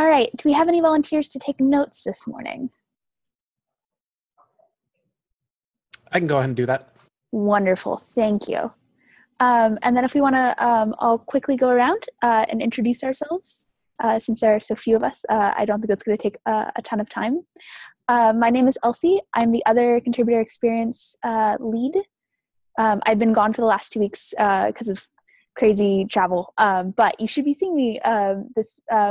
All right, do we have any volunteers to take notes this morning? I can go ahead and do that. Wonderful, thank you. And then if we want to all quickly go around and introduce ourselves, since there are so few of us, I don't think that's going to take a ton of time. My name is Elsie. I'm the other contributor experience lead. I've been gone for the last 2 weeks because of crazy travel, but you should be seeing me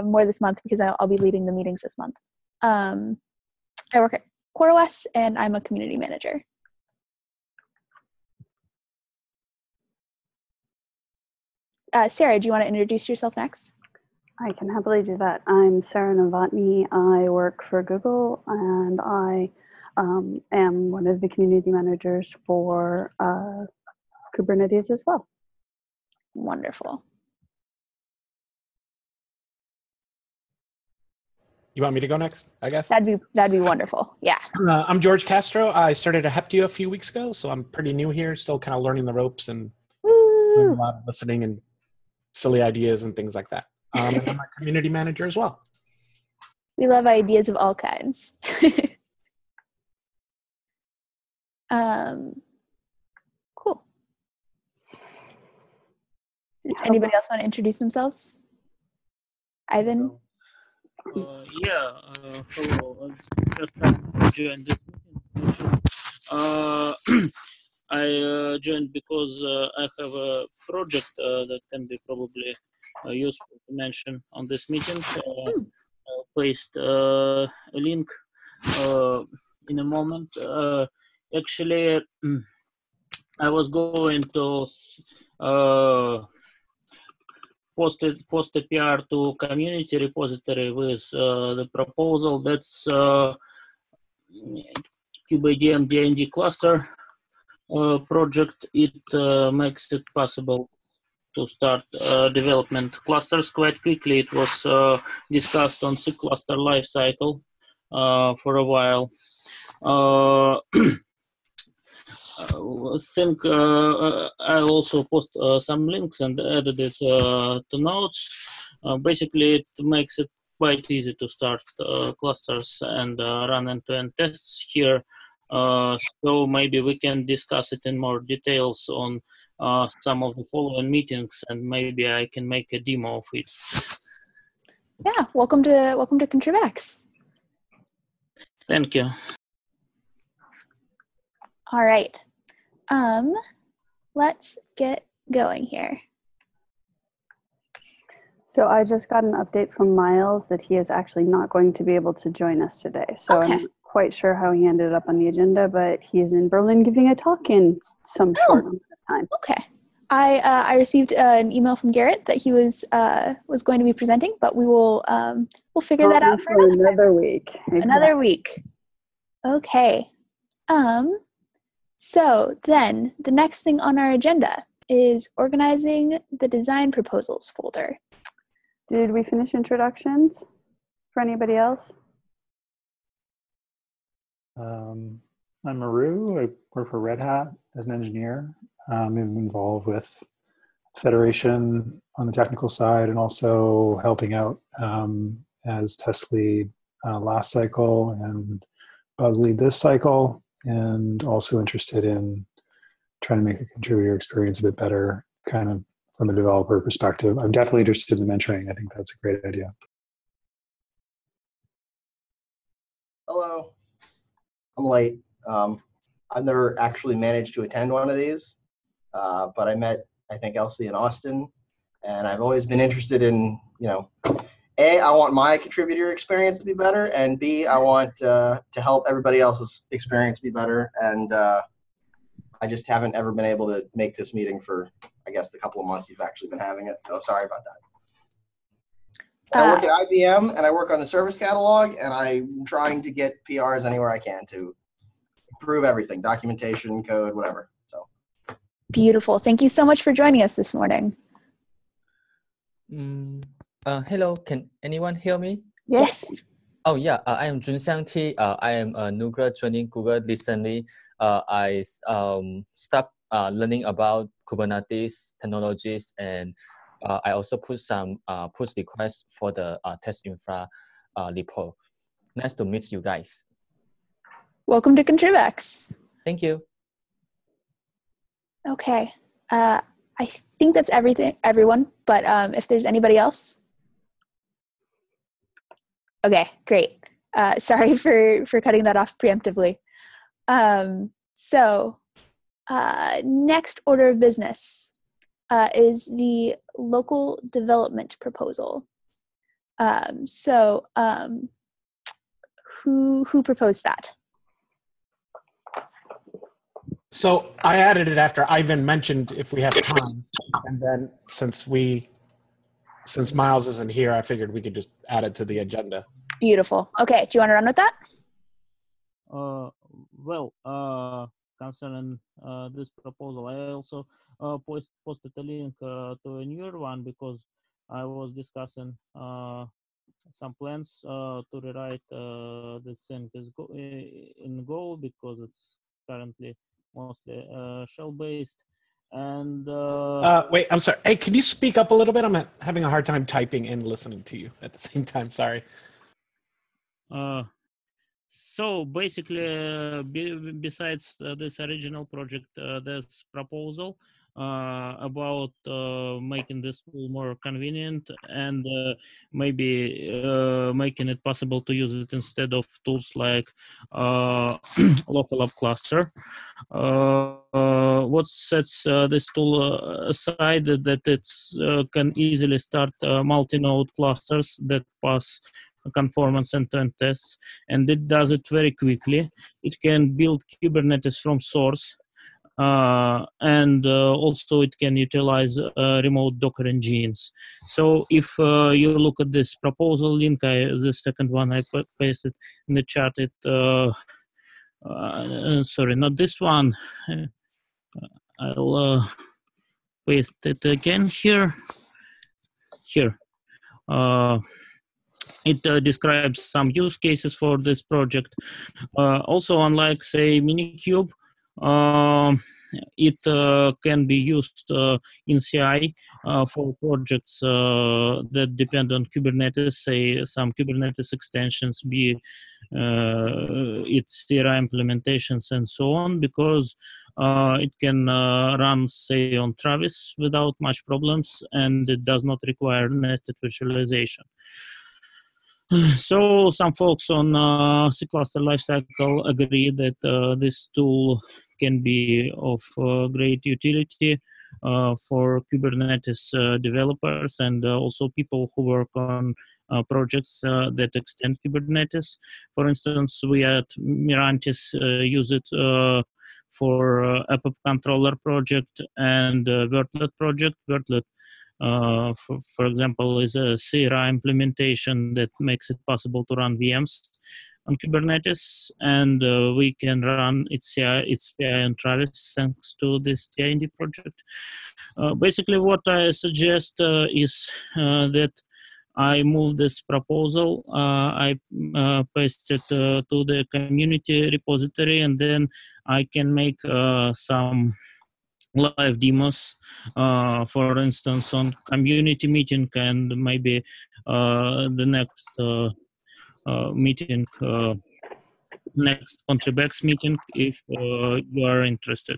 more this month because I'll be leading the meetings this month. I work at CoreOS and I'm a community manager. Sarah, do you want to introduce yourself next? I can happily do that. I'm Sarah Novotny. I work for Google and I am one of the community managers for Kubernetes as well. Wonderful. You want me to go next, I guess? That'd be wonderful. Yeah. I'm George Castro. I started at Heptio a few weeks ago, so I'm pretty new here, still kind of learning the ropes and doing a lot of listening and silly ideas and things like that. And I'm a community manager as well. We love ideas of all kinds. Cool. Does anybody else want to introduce themselves? Ivan? Hello. Just I joined this meeting. I joined because I have a project that can be probably useful to mention on this meeting. I'll paste a link in a moment. Actually, I was going to post a PR to community repository with the proposal that's KubeADM DND cluster project. It makes it possible to start development clusters quite quickly. It was discussed on SIG cluster lifecycle for a while. I think I also post some links and added it to notes. Basically, it makes it quite easy to start clusters and run end-to-end tests here. So maybe we can discuss it in more details on some of the following meetings, and maybe I can make a demo of it. Yeah, welcome to Contribex. Thank you. All right. Let's get going here. So I just got an update from Miles that he is actually not going to be able to join us today. So Okay. I'm not quite sure how he ended up on the agenda, but he is in Berlin giving a talk in some short amount of time. Okay. I received an email from Garrett that he was going to be presenting, but we'll figure that out for another week. Exactly. Another week. Okay. So then the next thing on our agenda is organizing the design proposals folder. Did we finish introductions for anybody else? I'm Maru. I work for Red Hat as an engineer. I'm involved with Federation on the technical side and also helping out as test lead last cycle and bug lead this cycle, and also interested in trying to make the contributor experience a bit better, kind of from a developer perspective. I'm definitely interested in mentoring. I think that's a great idea. Hello. I'm late. I've never actually managed to attend one of these, but I met, I think, Elsie in Austin, and I've always been interested in, A, I want my contributor experience to be better, and B, I want to help everybody else's experience be better, and I just haven't ever been able to make this meeting for, I guess, the couple of months you've actually been having it, so sorry about that. I work at IBM, and I work on the service catalog, and I'm trying to get PRs anywhere I can to improve everything, documentation, code, whatever. So. Beautiful. Thank you so much for joining us this morning. Hello, can anyone hear me? Yes. Oh yeah, I am Junxiang T. I am a new grad joining Google recently. I stopped learning about Kubernetes technologies and I also put some push requests for the test infra repo. Nice to meet you guys. Welcome to Contrivex. Thank you. Okay. I think that's everyone, but if there's anybody else. Okay, great. Sorry for cutting that off preemptively. Next order of business is the local development proposal. Who proposed that? So I added it after Ivan mentioned if we have time, and then since Miles isn't here, I figured we could just add it to the agenda. Beautiful. Okay, do you want to run with that? Concerning this proposal, I also posted a link to a newer one because I was discussing some plans to rewrite this thing in Go because it's currently mostly shell-based. And wait, I'm sorry. Hey, can you speak up a little bit? I'm having a hard time typing and listening to you at the same time. Sorry. So basically, besides this original project, there's proposal about making this tool more convenient and maybe making it possible to use it instead of tools like local app cluster. What sets this tool aside that it can easily start multi-node clusters that pass conformance end-to-end tests, and it does it very quickly. It can build Kubernetes from source, and also it can utilize remote Docker engines. So if you look at this proposal link, the second one I pasted in the chat, it sorry, not this one. I'll paste it again here. It describes some use cases for this project. Also, unlike, say, Minikube, it can be used in CI for projects that depend on Kubernetes, say some Kubernetes extensions, be its Sierra implementations and so on, because it can run, say, on Travis without much problems, and it does not require nested virtualization. So some folks on C cluster lifecycle agree that this tool can be of great utility for Kubernetes developers and also people who work on projects that extend Kubernetes. For instance, we at Mirantis use it for app controller project and Wordlet project. Wordlet, for example, is a Sierra implementation that makes it possible to run VMs on Kubernetes, and we can run its CI on Travis thanks to this TIND project. Basically, what I suggest is that I move this proposal, I paste it to the community repository, and then I can make some live demos, for instance, on community meeting, and maybe the next meeting, next Contribex meeting, if you are interested.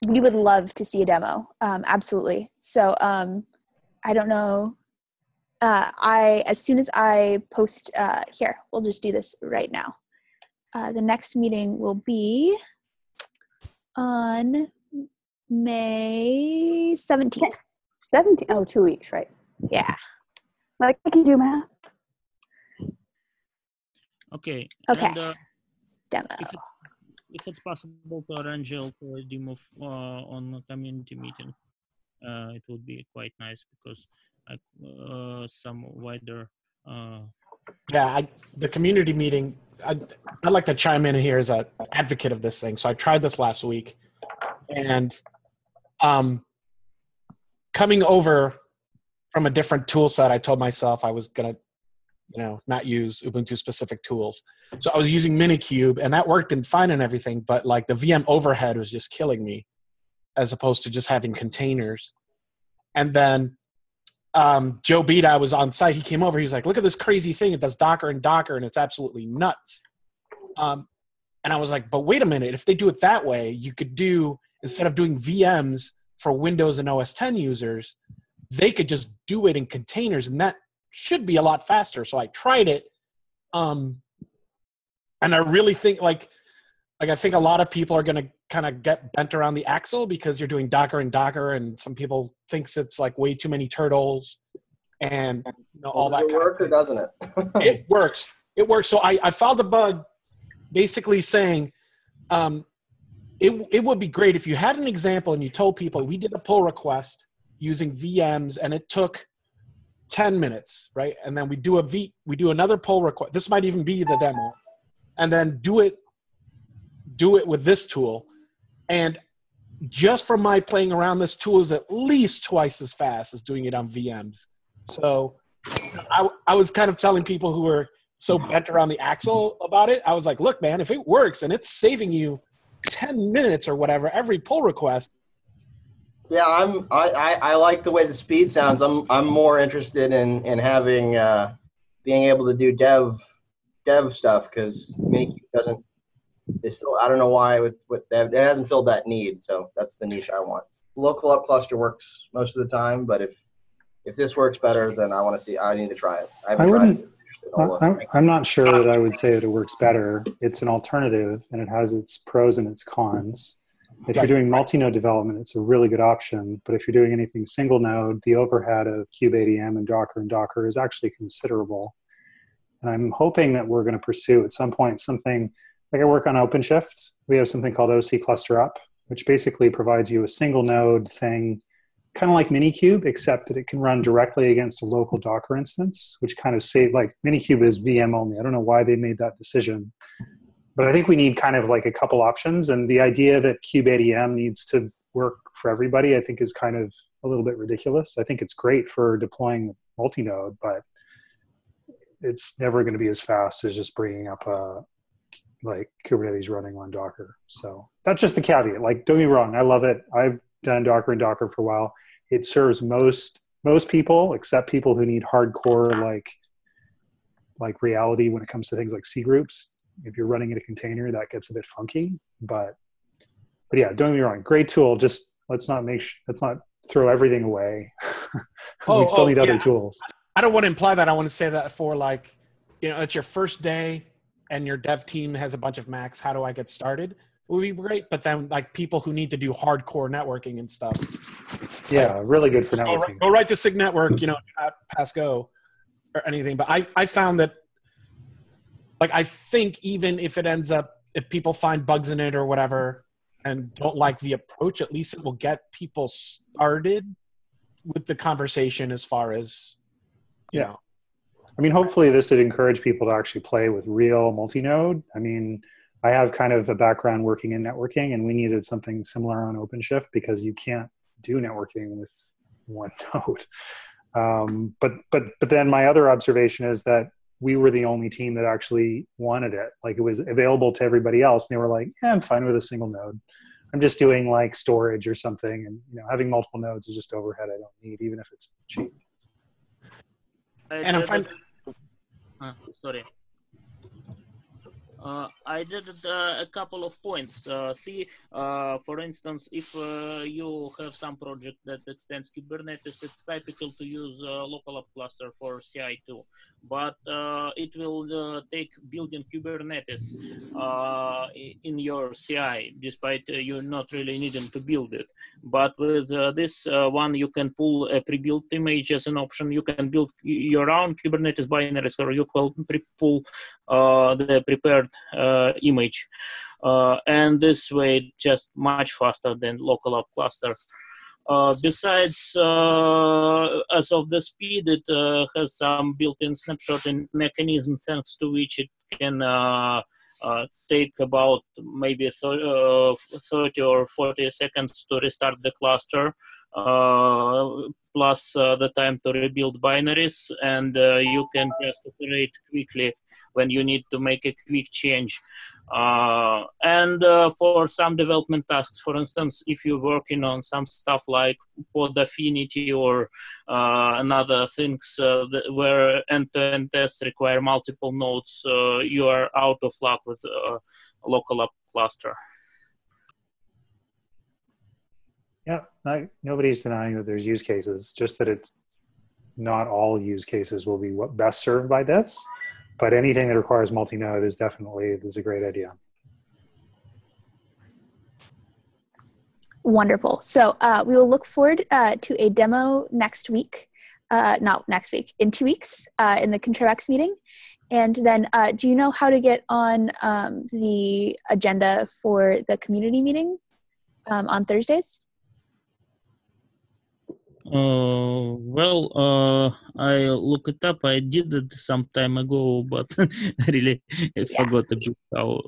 We would love to see a demo. Absolutely. So I don't know. As soon as I post here, we'll just do this right now. The next meeting will be on May 17th. 17th. Oh, 2 weeks, right? Yeah. Like I can do math. Okay. Okay. And, demo. If it's possible to arrange a demo on a community meeting, it would be quite nice because some wider. Yeah, the community meeting, I'd like to chime in here as an advocate of this thing. So I tried this last week, and coming over from a different tool set, I told myself I was going to, not use Ubuntu specific tools. So I was using Minikube, and that worked fine and everything, but like the VM overhead was just killing me as opposed to just having containers. And then Joe Beda was on site. He came over. He was like, look at this crazy thing. It does Docker and Docker, and it's absolutely nuts. And I was like, but wait a minute. If they do it that way, you could do, instead of doing VMs for Windows and OS X users, they could just do it in containers, and that should be a lot faster. So I tried it. And I really think like I think a lot of people are going to kind of get bent around the axle because you're doing Docker and Docker, and some people thinks it's like way too many turtles and all that. Does it work or doesn't it? It works. It works. So I filed a bug basically saying it would be great if you had an example and you told people we did a pull request using VMs and it took 10 minutes, right? And then we do another pull request. This might even be the demo. And then do it with this tool. And just from my playing around, this tool is at least twice as fast as doing it on VMs. So I was kind of telling people who were so bent around the axle about it, I was like, look, man, if it works and it's saving you 10 minutes or whatever every pull request. Yeah, I like the way the speed sounds. I'm more interested in having being able to do dev stuff, because Minikube doesn't. It's still, I don't know why with dev, it hasn't filled that need. So that's the niche I want. Local up cluster works most of the time, but if this works better, then I need to try it. I haven't tried it. I'm not sure that I would say that it works better. It's an alternative, and it has its pros and its cons. If you're doing multi-node development, it's a really good option. But if you're doing anything single node, the overhead of kubeadm and Docker is actually considerable. And I'm hoping that we're going to pursue at some point something like, I work on OpenShift. We have something called OC Cluster Up, which basically provides you a single node thing, kind of like Minikube, except that it can run directly against a local Docker instance, which kind of like Minikube is VM only. I don't know why they made that decision. But I think we need kind of like a couple options. And the idea that kubeadm needs to work for everybody, I think, is kind of a little bit ridiculous. I think it's great for deploying multi-node, but it's never going to be as fast as just bringing up like Kubernetes running on Docker. So that's just the caveat. Like, don't get me wrong, I love it. I've done Docker and Docker for a while. It serves most people, except people who need hardcore like reality when it comes to things like C groups. If you're running in a container, that gets a bit funky. But yeah, don't get me wrong, great tool. Just let's not throw everything away. We still need other tools. I don't want to imply that. I want to say that for like, it's your first day and your dev team has a bunch of Macs. How do I get started? It would be great. But then like people who need to do hardcore networking and stuff. Yeah, really good for networking. Go right to SIG network, not pass go or anything. But I found that, like, I think even if people find bugs in it or whatever and don't like the approach, at least it will get people started with the conversation as far as, I mean, hopefully this would encourage people to actually play with real multi-node. I mean, I have kind of a background working in networking, and we needed something similar on OpenShift because you can't do networking with one node. But then my other observation is that we were the only team that actually wanted it. Like, it was available to everybody else. And they were like, yeah, I'm fine with a single node. I'm just doing like storage or something. And, having multiple nodes is just overhead I don't need, even if it's cheap. And I'm fine. Sorry. I did a couple of points. For instance, if you have some project that extends Kubernetes, it's typical to use local app cluster for CI too. But it will take building Kubernetes in your CI, despite you not really needing to build it. But with this one, you can pull a pre-built image as an option. You can build your own Kubernetes binaries, or you can pull the prepared image, and this way just much faster than local app cluster. Besides, as of the speed, it has some built-in snapshotting mechanism, thanks to which it can take about maybe 30 or 40 seconds to restart the cluster, plus the time to rebuild binaries, and you can just operate quickly when you need to make a quick change. And for some development tasks, for instance, if you're working on some stuff like pod affinity or another things where end-to-end tests require multiple nodes, you are out of luck with a local app cluster. Yeah, nobody's denying that there's use cases, just that it's not all use cases will be what best served by this, but anything that requires multi-node is a great idea. Wonderful. So we will look forward to a demo next week, not next week, in 2 weeks in the ContribX meeting. And then do you know how to get on the agenda for the community meeting on Thursdays? Well, I look it up. I did it some time ago, but really I forgot a bit how.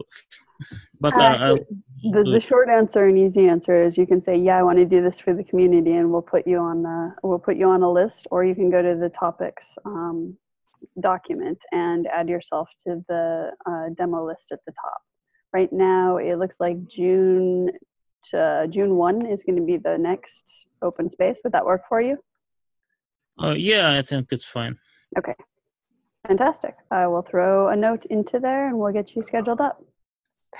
But the short answer and easy answer is you can say, "Yeah, I want to do this for the community," and we'll put you on a list, or you can go to the topics document and add yourself to the demo list at the top. Right now, it looks like June 1 is going to be the next open space. Would that work for you? Yeah, I think it's fine. Okay, fantastic. I will throw a note into there and we'll get you scheduled up.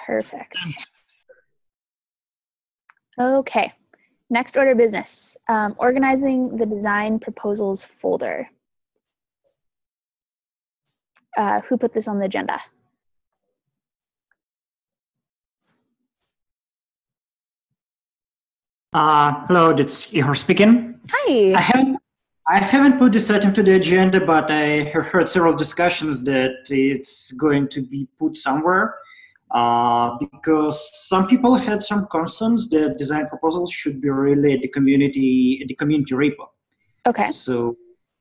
Perfect. Okay, next order of business, organizing the design proposals folder. Who put this on the agenda? Hello, it's Ihor speaking. Hi. I haven't put this item to the agenda, but I have heard several discussions that it's going to be put somewhere because some people had some concerns that design proposals should be really at the community repo. Okay. So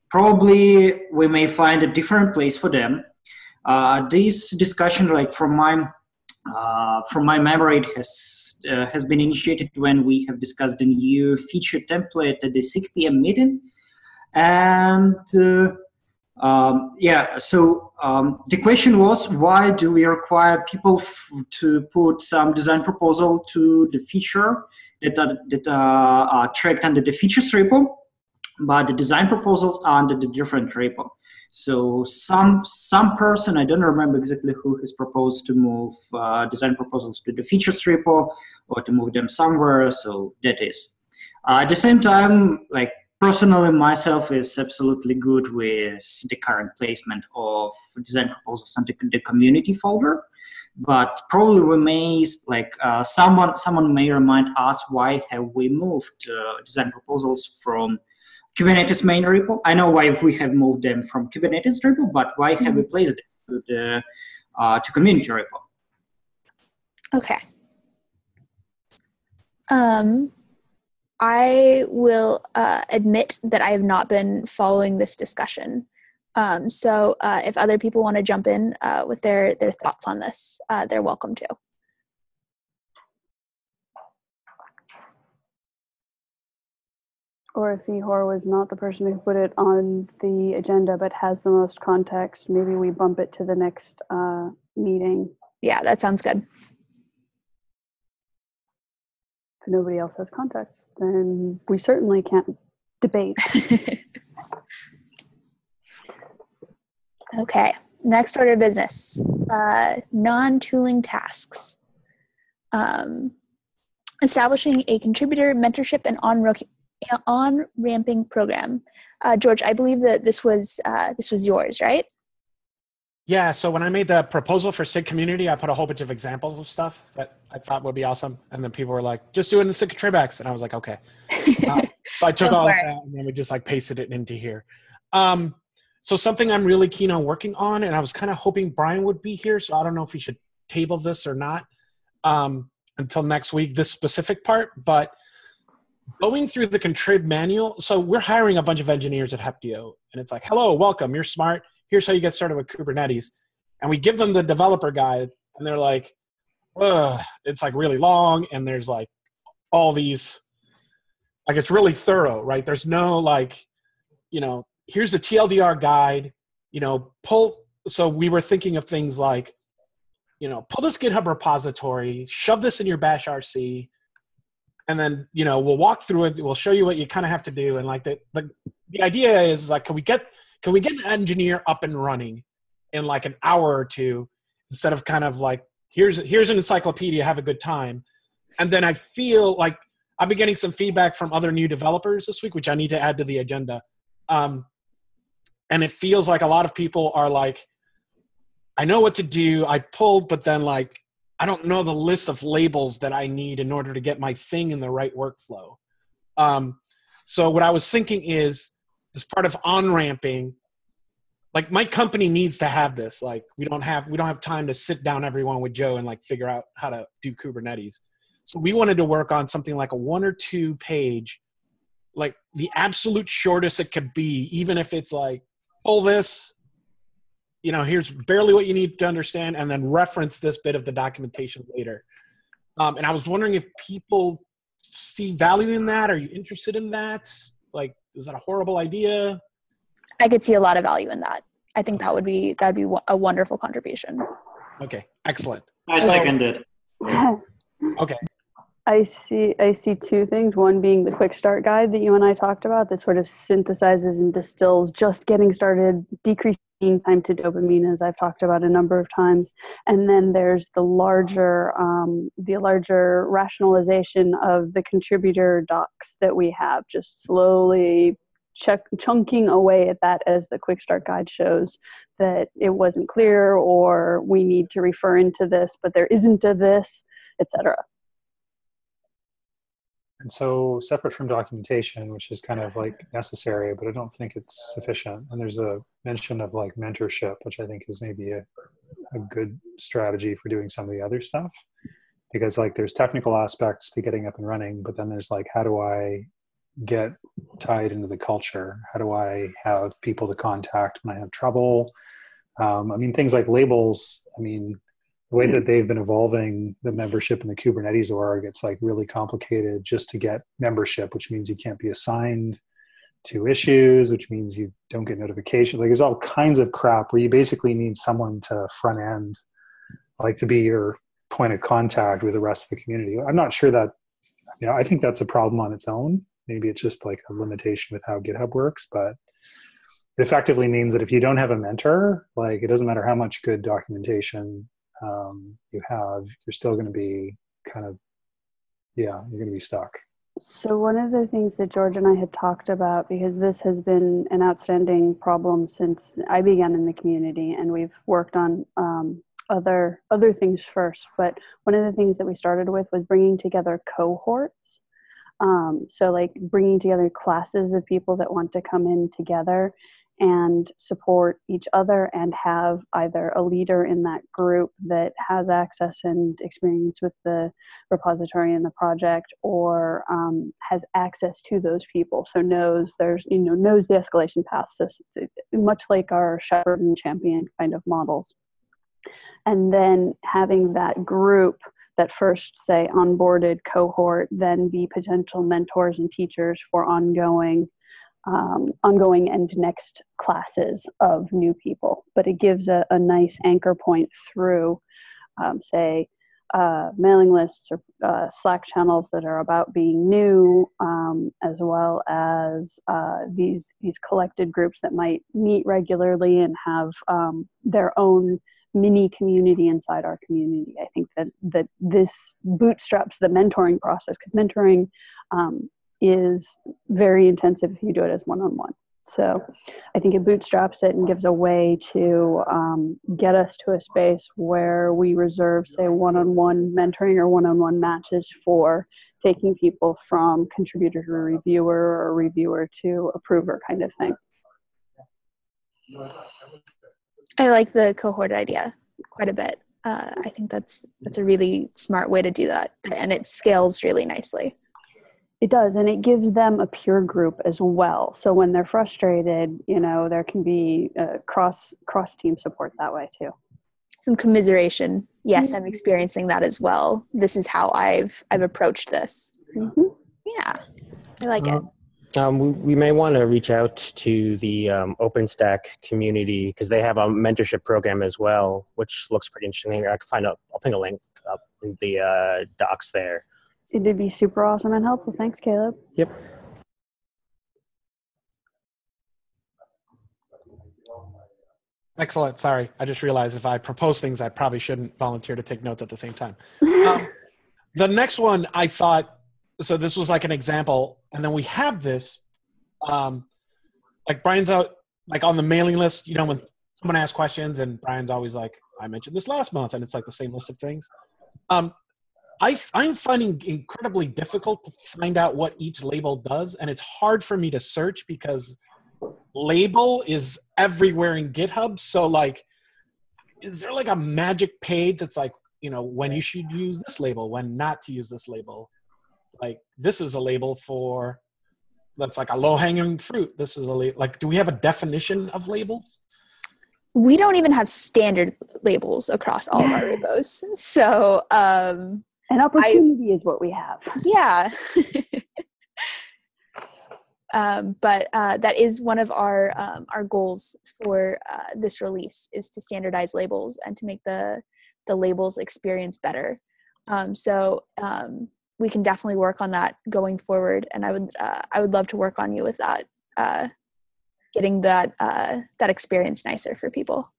probably we may find a different place for them. This discussion, like from my memory, it has been initiated when we have discussed the new feature template at the 6 p.m. meeting. And the question was, why do we require people to put some design proposal to the feature that are tracked under the features repo, but the design proposals are under the different repo? So some person, I don't remember exactly who has proposed to move design proposals to the features repo or to move them somewhere. So that is. At the same time, like personally myself is absolutely good with the current placement of design proposals under the community folder. But probably we may, someone may remind us, why have we moved design proposals from Kubernetes main repo? I know why we have moved them from Kubernetes repo, but why have we placed them to community repo? Okay. I will admit that I have not been following this discussion. So if other people want to jump in with their thoughts on this, they're welcome to. Or if Ihor was not the person who put it on the agenda but has the most context, maybe we bump it to the next meeting. Yeah, that sounds good. If nobody else has context, then we certainly can't debate. Okay, next order of business, non-tooling tasks. Establishing a contributor mentorship and on-ramping program. George, I believe that this was yours, right? Yeah, so when I made the proposal for SIG community, I put a whole bunch of examples of stuff that I thought would be awesome. And then people were like, just do it in the SIG ContribX. And I was like, okay. So I took all of that and then we just like pasted it into here. So something I'm really keen on working on, and I was kind of hoping Brian would be here, so I don't know if we should table this or not until next week, this specific part, but going through the contrib manual. So we're hiring a bunch of engineers at Heptio, and it's like, hello, welcome, you're smart. Here's how you get started with Kubernetes. And we give them the developer guide, and they're like, ugh, it's like really long, and there's like all these, like it's really thorough, right? There's no like, you know, here's the TLDR guide, you know, pull. So we were thinking of things like pull this GitHub repository, shove this in your bash RC, and then, we'll walk through it. We'll show you what you kind of have to do. And like the idea is like, can we get an engineer up and running in like an hour or two, instead of kind of like, here's an encyclopedia, have a good time. And then I feel like I've been getting some feedback from other new developers this week, which I need to add to the agenda. And it feels like a lot of people are like, I know what to do. I pulled, but then like, I don't know the list of labels that I need in order to get my thing in the right workflow. So what I was thinking is, as part of on-ramping, like my company needs to have this. Like we don't have time to sit down everyone with Joe and like figure out how to do Kubernetes. So we wanted to work on something like a 1 or 2 page, like the absolute shortest it could be, even if it's like, pull this, here's barely what you need to understand, and then reference this bit of the documentation later. And I was wondering if people see value in that. Are you interested in that? Like, is that a horrible idea? I could see a lot of value in that. I think that'd be a wonderful contribution. Okay, excellent. I second it. Okay. I see 2 things. One being the quick start guide that you and I talked about, that sort of synthesizes and distills just getting started, decreasing time to dopamine, as I've talked about a number of times. And then there's the larger rationalization of the contributor docs that we have, just slowly chunking away at that as the quick start guide shows that it wasn't clear, or we need to refer into this, but there isn't a this, etc. And so separate from documentation, which is kind of like necessary, but I don't think it's sufficient. And there's a mention of like mentorship, which I think is maybe a good strategy for doing some of the other stuff, because like there's technical aspects to getting up and running, but then there's like, how do I get tied into the culture? How do I have people to contact when I have trouble? Things like labels, the way that they've been evolving the membership in the Kubernetes org, it's like really complicated just to get membership, which means you can't be assigned to issues, which means you don't get notifications. Like there's all kinds of crap where you basically need someone to front end, like to be your point of contact with the rest of the community. I'm not sure that, I think that's a problem on its own. Maybe it's just like a limitation with how GitHub works, but it effectively means that if you don't have a mentor, like it doesn't matter how much good documentation you have, you're still going to be you're going to be stuck. So one of the things that George and I had talked about, because this has been an outstanding problem since I began in the community, and we've worked on other things first, but one of the things that we started with was bringing together cohorts. So like bringing together classes of people that want to come in together and support each other, and have either a leader in that group that has access and experience with the repository and the project, or has access to those people, so knows knows the escalation path, so much like our shepherd and champion kind of models. And then having that group that first, say, onboarded cohort, then be potential mentors and teachers for ongoing and next classes of new people. But it gives a nice anchor point through, mailing lists or Slack channels that are about being new, as well as these collected groups that might meet regularly and have their own mini community inside our community. I think that this bootstraps the mentoring process, because mentoring is very intensive if you do it as one-on-one. So I think it bootstraps it and gives a way to get us to a space where we reserve, say, one-on-one mentoring or one-on-one matches for taking people from contributor to reviewer or reviewer to approver kind of thing. I like the cohort idea quite a bit. I think that's a really smart way to do that, and it scales really nicely. It does, and it gives them a peer group as well. So when they're frustrated, there can be cross team support that way too. Some commiseration. Yes, I'm experiencing that as well. This is how I've approached this. Mm-hmm. Yeah, I like it. We may want to reach out to the OpenStack community because they have a mentorship program as well, which looks pretty interesting. I can find out. I'll ping a link up in the docs there. It'd be super awesome and helpful. Thanks, Caleb. Yep. Excellent. Sorry, I just realized if I propose things, I probably shouldn't volunteer to take notes at the same time. The next one I thought, so this was like an example, and then we have this, like Brian's out, like on the mailing list, you know, when someone asks questions and Brian's always like, I mentioned this last month, and it's like the same list of things. I'm finding incredibly difficult to find out what each label does, and it's hard for me to search because label is everywhere in GitHub. So like, is there like a magic page that's like, you know, when you should use this label, when not to use this label? Like, this is a label for, that's like a low-hanging fruit. This is a like, do we have a definition of labels? We don't even have standard labels across all of our repos. So an opportunity is what we have. Yeah. But that is one of our goals for this release, is to standardize labels and to make the labels experience better. So we can definitely work on that going forward, and I would love to work on you with that, getting that experience nicer for people.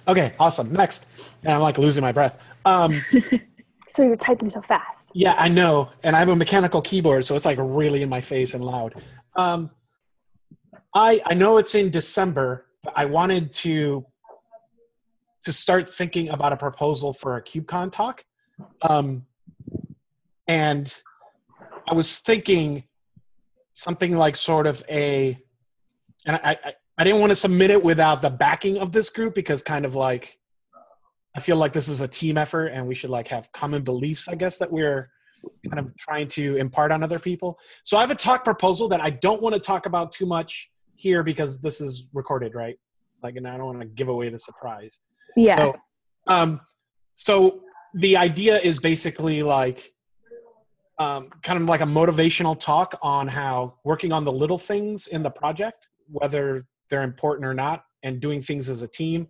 Okay, awesome. Next, and I'm like losing my breath. So you're typing so fast. Yeah, I know. And I have a mechanical keyboard, so it's like really in my face and loud. I know it's in December, but I wanted to start thinking about a proposal for a KubeCon talk. And I was thinking something like sort of and I didn't want to submit it without the backing of this group, because kind of like, I feel like this is a team effort and we should like have common beliefs, I guess, that we're kind of trying to impart on other people. So I have a talk proposal that I don't want to talk about too much here because this is recorded, right? Like, and I don't want to give away the surprise. Yeah. So the idea is basically like, kind of like a motivational talk on how working on the little things in the project, whether they're important or not, and doing things as a team.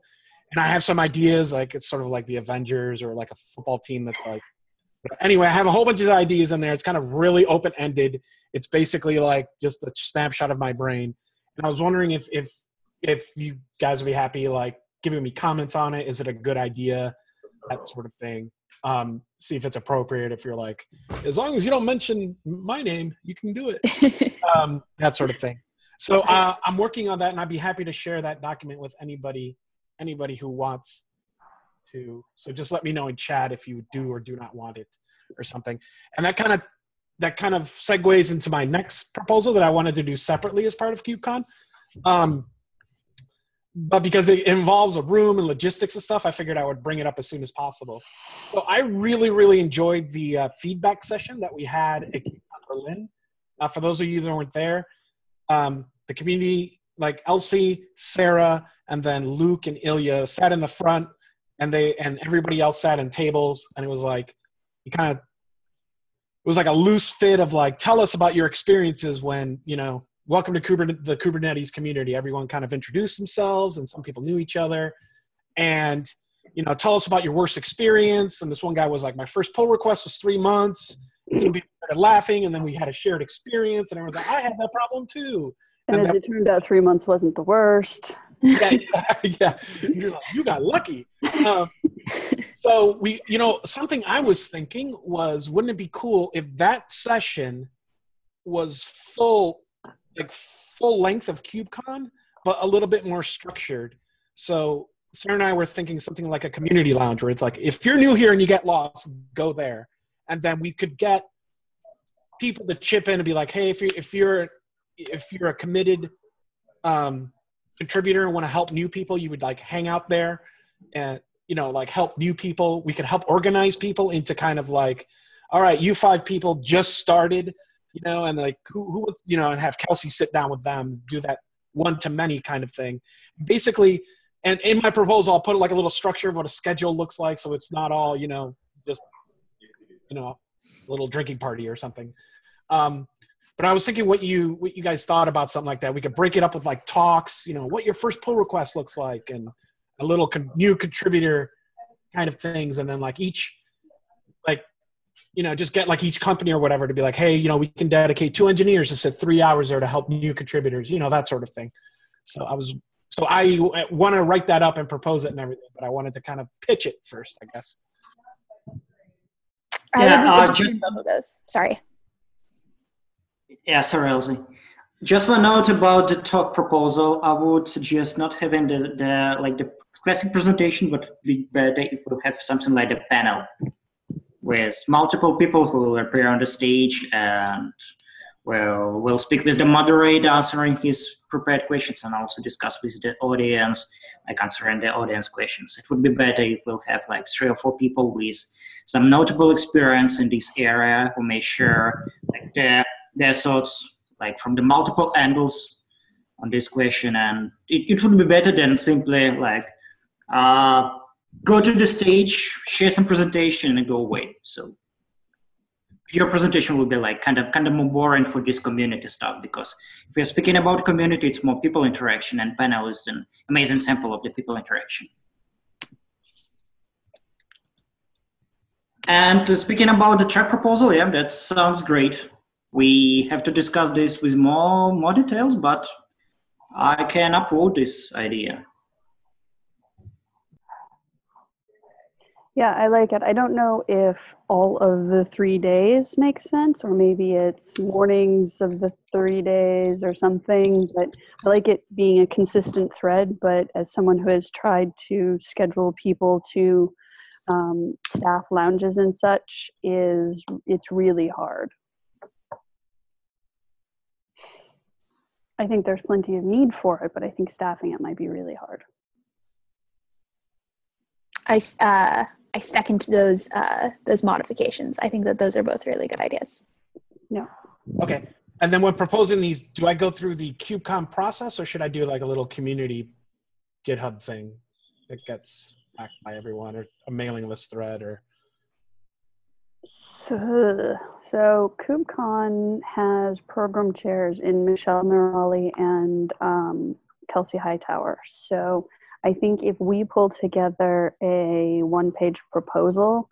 And I have some ideas, like it's sort of like the Avengers or like a football team that's like, anyway, I have a whole bunch of ideas in there. It's kind of really open-ended. It's basically like just a snapshot of my brain. And I was wondering if you guys would be happy, like giving me comments on it. Is it a good idea? That sort of thing. See if it's appropriate. If you're like, as long as you don't mention my name, you can do it. That sort of thing. So I'm working on that, and I'd be happy to share that document with anybody who wants to. So just let me know in chat if you do or do not want it or something. And that kind of segues into my next proposal that I wanted to do separately as part of KubeCon. But because it involves a room and logistics and stuff, I figured I would bring it up as soon as possible. So I really, really enjoyed the feedback session that we had at KubeCon Berlin. For those of you that weren't there, the community, like Elsie, Sarah, and then Luke and Ilya sat in the front, and everybody else sat in tables, and it was like, it was like a loose fit of like, tell us about your experiences when, you know, welcome to the Kubernetes community. Everyone kind of introduced themselves, and some people knew each other, and, you know, tell us about your worst experience. And this one guy was like, my first pull request was 3 months. And some people started laughing, and then we had a shared experience, and everyone's like, I had that problem too. And as it turned out, 3 months wasn't the worst. Yeah. You're like, you got lucky. So we, you know, something I was thinking was, wouldn't it be cool if that session was full length of KubeCon, but a little bit more structured? So Sarah and I were thinking something like a community lounge, where it's like, if you're new here and you get lost, go there. And then we could get people to chip in and be like, hey, if you're a committed contributor and want to help new people, you would like hang out there and, you know, like help new people. We could help organize people into kind of like, all right, you 5 people just started, you know, and like who would, you know, and have Kelsey sit down with them, do that one-to-many kind of thing. Basically, and in my proposal, I'll put like a little structure of what a schedule looks like, so it's not all, you know, just you know, a little drinking party or something. But I was thinking what you guys thought about something like that. We could break it up with like talks, you know, what your first pull request looks like, and a little new contributor kind of things. And then like each, like, you know, just get like each company or whatever to be like, hey, you know, we can dedicate 2 engineers to sit 3 hours there to help new contributors, you know, that sort of thing. So I want to write that up and propose it and everything, but I wanted to kind of pitch it first, I guess. Both of those. Sorry. Yeah, sorry, Elsie. Just one note about the talk proposal. I would suggest not having the classic presentation, but be better if we have something like a panel with multiple people who will appear on the stage and we'll speak with the moderator answering his prepared questions and also discuss with the audience, like answering the audience questions. It would be better if we'll have like 3 or 4 people with some notable experience in this area who may share like their thoughts like from the multiple angles on this question. And it would be better than simply like go to the stage, share some presentation and go away. So your presentation will be like kind of more boring for this community stuff, because if we're speaking about community, it's more people interaction, and panel is an amazing sample of the people interaction. And speaking about the track proposal, yeah, that sounds great. We have to discuss this with more details, but I can upload this idea. Yeah, I like it. I don't know if all of the 3 days make sense, or maybe it's mornings of the 3 days or something, but I like it being a consistent thread. But as someone who has tried to schedule people to staff lounges and such, it's really hard. I think there's plenty of need for it, but I think staffing it might be really hard. I second those modifications. I think that those are both really good ideas. Yeah. Okay. And then when proposing these, do I go through the KubeCon process, or should I do like a little community GitHub thing that gets backed by everyone, or a mailing list thread, or? So KubeCon has program chairs in Michelle Nerali and Kelsey Hightower. So I think if we pull together a 1-page proposal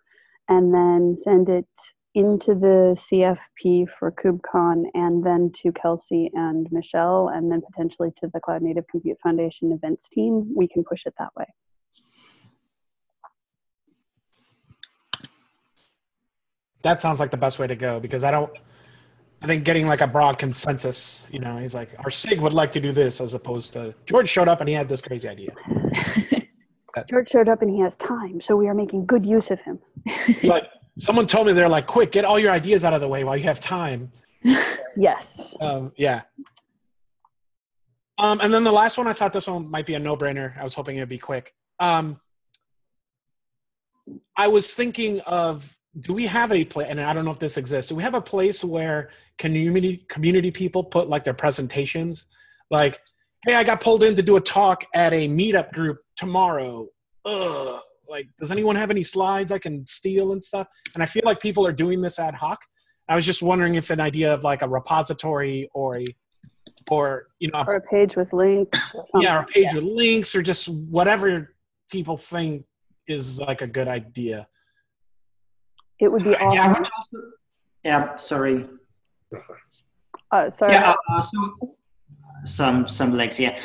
and then send it into the CFP for KubeCon and then to Kelsey and Michelle and then potentially to the Cloud Native Compute Foundation events team, we can push it that way. That sounds like the best way to go, because I think getting like a broad consensus, you know, he's like, our SIG would like to do this, as opposed to George showed up and he had this crazy idea. George showed up and he has time, so we are making good use of him. Like, someone told me, they're like, quick, get all your ideas out of the way while you have time. Yes. Yeah. And then the last one, I thought this one might be a no-brainer. I was hoping it'd be quick. I was thinking of, do we have a place, and I don't know if this exists, do we have a place where community people put like their presentations? Like, hey, I got pulled in to do a talk at a meetup group tomorrow. Like, does anyone have any slides I can steal and stuff? And I feel like people are doing this ad hoc. I was just wondering if an idea of like a repository or you know, or a page with links. Yeah, or a page with links, or just whatever people think is like a good idea. It would be awesome. Yeah, I would also, yeah, sorry. Sorry. Yeah, so some links, yeah.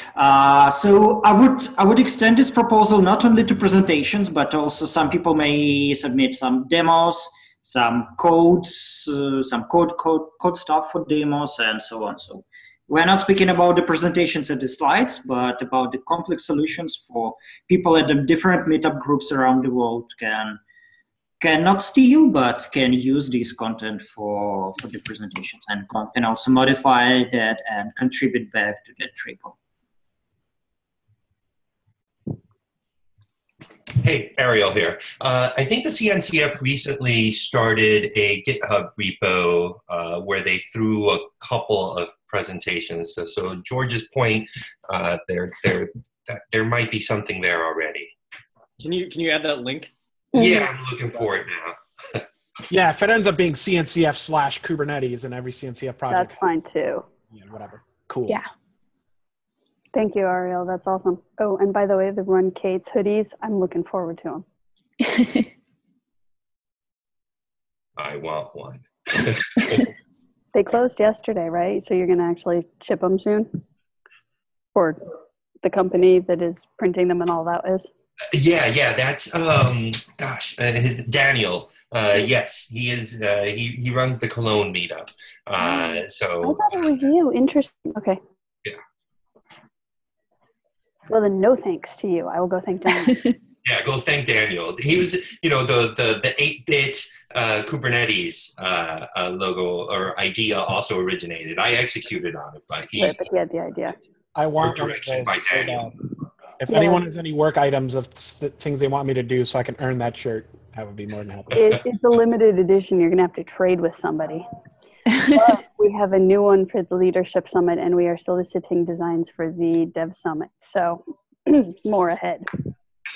So I would extend this proposal not only to presentations, but also some people may submit some demos, some codes, some code stuff for demos, and so on. So we're not speaking about the presentations and the slides, but about the complex solutions for people at the different meetup groups around the world can not steal, but can use this content for the presentations, and can also modify that and contribute back to that repo. Hey, Ariel here. I think the CNCF recently started a GitHub repo where they threw a couple of presentations. So George's point, there might be something there already. Can you add that link? Yeah, I'm looking for it now. Yeah, if it ends up being CNCF / Kubernetes and every CNCF project. That's fine too. Yeah, whatever. Cool. Yeah. Thank you, Ariel. That's awesome. Oh, and by the way, the Run Kate's hoodies, I'm looking forward to them. I want one. They closed yesterday, right? So you're going to actually ship them soon? Or the company that is printing them and all that is? Yeah, that's his Daniel. Yes, he is. He runs the Cologne meetup. So I thought it was you. Interesting. Okay. Yeah. Well, then no thanks to you. I will go thank Daniel. Yeah, go thank Daniel. He was, the 8-bit Kubernetes logo or idea also originated. I executed on it, but he But he had the idea. I want direction by so Daniel. if anyone has any work items of things they want me to do so I can earn that shirt, I would be more than happy. It's a limited edition. You're going to have to trade with somebody. But we have a new one for the Leadership Summit, and we are soliciting designs for the Dev Summit. So more ahead.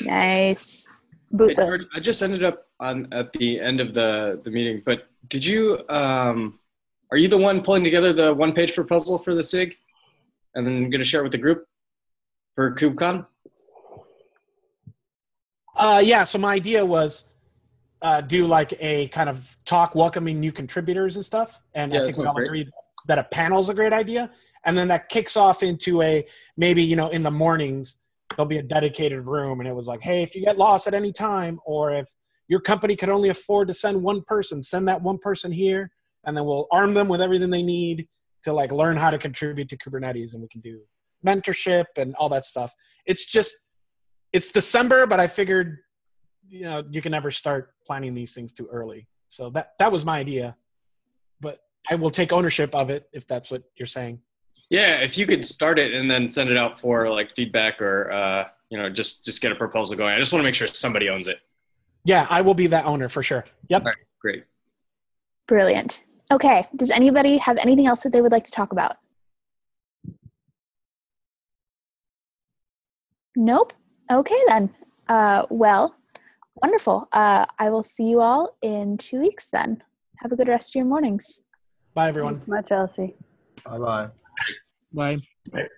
Nice. Hey, George, I just ended up at the end of the meeting, but did you, are you the one pulling together the one-page proposal for the SIG? And then going to share it with the group for KubeCon? Yeah, so my idea was do like a kind of talk welcoming new contributors and stuff. And I think we all agreed that a panel's a great idea. And then that kicks off into maybe, in the mornings, there'll be a dedicated room. And it was like, hey, if you get lost at any time, or if your company could only afford to send one person, send that one person here. And then we'll arm them with everything they need to like learn how to contribute to Kubernetes. And we can do mentorship and all that stuff. It's December, but I figured, you can never start planning these things too early. So that was my idea, but I will take ownership of it if that's what you're saying. Yeah, if you could start it and then send it out for like feedback or, just get a proposal going. I just want to make sure somebody owns it. Yeah, I will be that owner for sure. Yep. All right, great. Brilliant. Okay. Does anybody have anything else that they would like to talk about? Nope. Okay then. Well, wonderful. I will see you all in 2 weeks then. Have a good rest of your mornings. Bye, everyone. Thanks much, Elsie. Bye-bye. Bye. Bye.